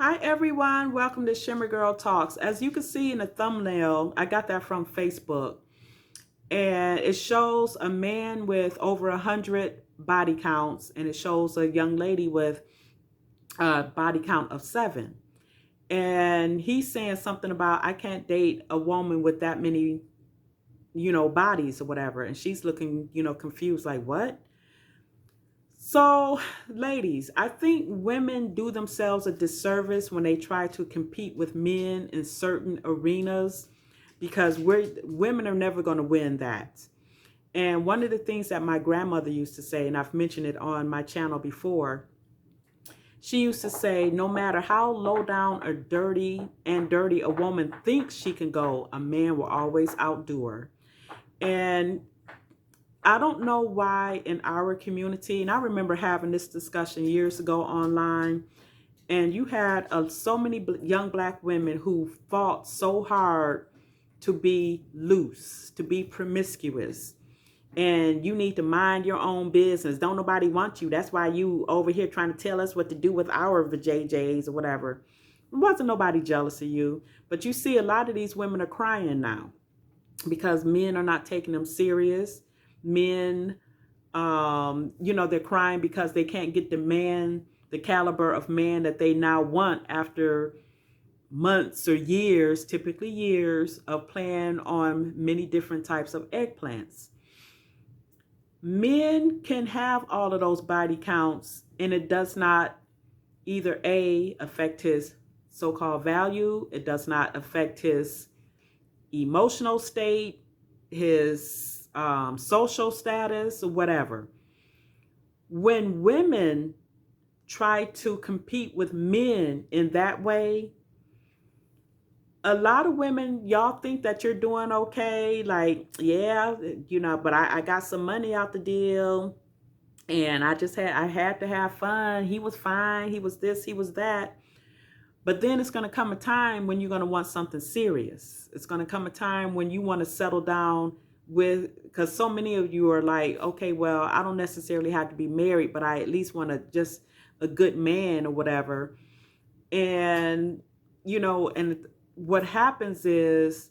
Hi everyone, welcome to Shimmer Girl Talks. As you can see in the thumbnail, I got that from Facebook, and it shows a man with over 100 body counts, and it shows a young lady with a body count of 7. And he's saying something about I can't date a woman with that many, bodies or whatever. And she's looking, confused, like what? So, ladies, I think women do themselves a disservice when they try to compete with men in certain arenas because women are never going to win that. And one of the things that my grandmother used to say, and I've mentioned it on my channel before, she used to say, no matter how low down or dirty a woman thinks she can go, a man will always outdo her. And I don't know why in our community, and I remember having this discussion years ago online, and you had so many young black women who fought so hard to be loose, to be promiscuous, and you need to mind your own business. Don't nobody want you. That's why you over here trying to tell us what to do with our vajayjays or whatever. Wasn't nobody jealous of you, but you see a lot of these women are crying now because men are not taking them serious. Men, they're crying because they can't get the caliber of man that they now want after months or years, typically years, of playing on many different types of eggplants. Men can have all of those body counts, and it does not either affect his so-called value, it does not affect his emotional state, his social status, or whatever. When women try to compete with men in that way, a lot of women, y'all think that you're doing okay. Like, yeah, but I got some money out the deal, and I had to have fun. He was fine. He was this, he was that. But then it's going to come a time when you're going to want something serious. It's going to come a time when you want to settle down because so many of you are like, okay, well, I don't necessarily have to be married, but I at least want to just a good man or whatever. And, and what happens is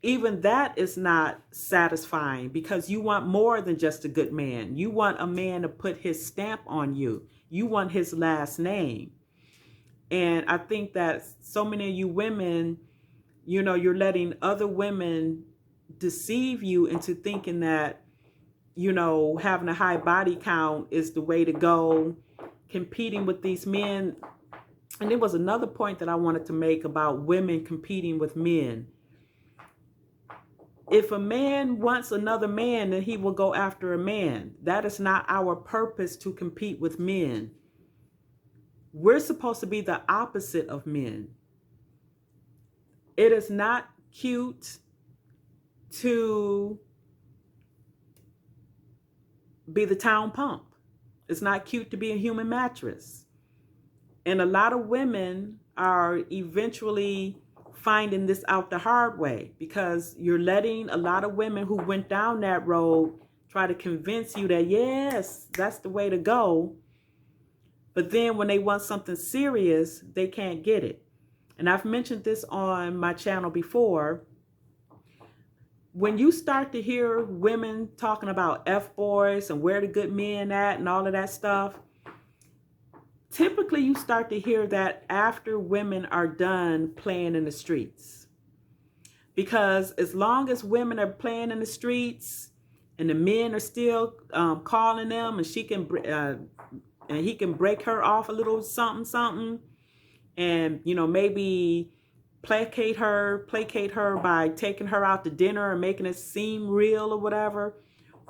even that is not satisfying because you want more than just a good man. You want a man to put his stamp on you. You want his last name. And I think that so many of you women, you're letting other women deceive you into thinking that, having a high body count is the way to go, competing with these men. And there was another point that I wanted to make about women competing with men. If a man wants another man, then he will go after a man. That is not our purpose, to compete with men. We're supposed to be the opposite of men. It is not cute to be the town pump. It's not cute to be a human mattress. And a lot of women are eventually finding this out the hard way because you're letting a lot of women who went down that road try to convince you that, yes, that's the way to go. But then when they want something serious, they can't get it. And I've mentioned this on my channel before. When you start to hear women talking about F-boys and where the good men at and all of that stuff, typically you start to hear that after women are done playing in the streets. Because as long as women are playing in the streets and the men are still calling them, and he can break her off a little something, and maybe placate her by taking her out to dinner and making it seem real or whatever,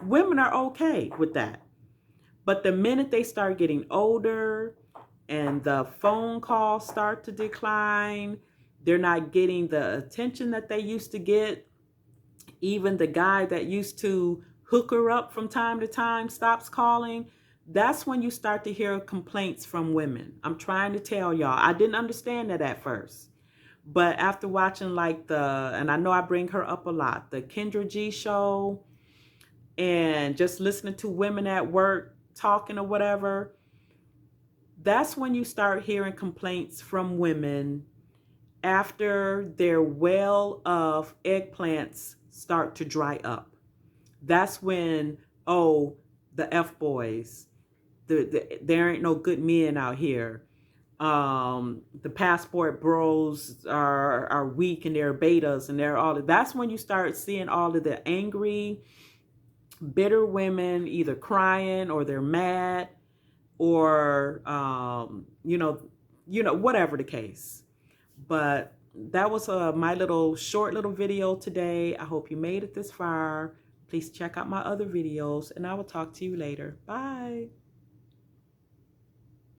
women are okay with that. But the minute they start getting older and the phone calls start to decline, they're not getting the attention that they used to get. Even the guy that used to hook her up from time to time stops calling. That's when you start to hear complaints from women. I'm trying to tell y'all, I didn't understand that at first. But after watching and I know I bring her up a lot, the Kendra G show, and just listening to women at work talking or whatever, That's when you start hearing complaints from women after their well of eggplants start to dry up. That's when, oh, the F boys, there ain't no good men out here. The passport bros are weak and they're betas and they're all. That's when you start seeing all of the angry, bitter women either crying or they're mad or whatever the case. But that was my little short little video today. I hope you made it this far. Please check out my other videos and I will talk to you later. Bye.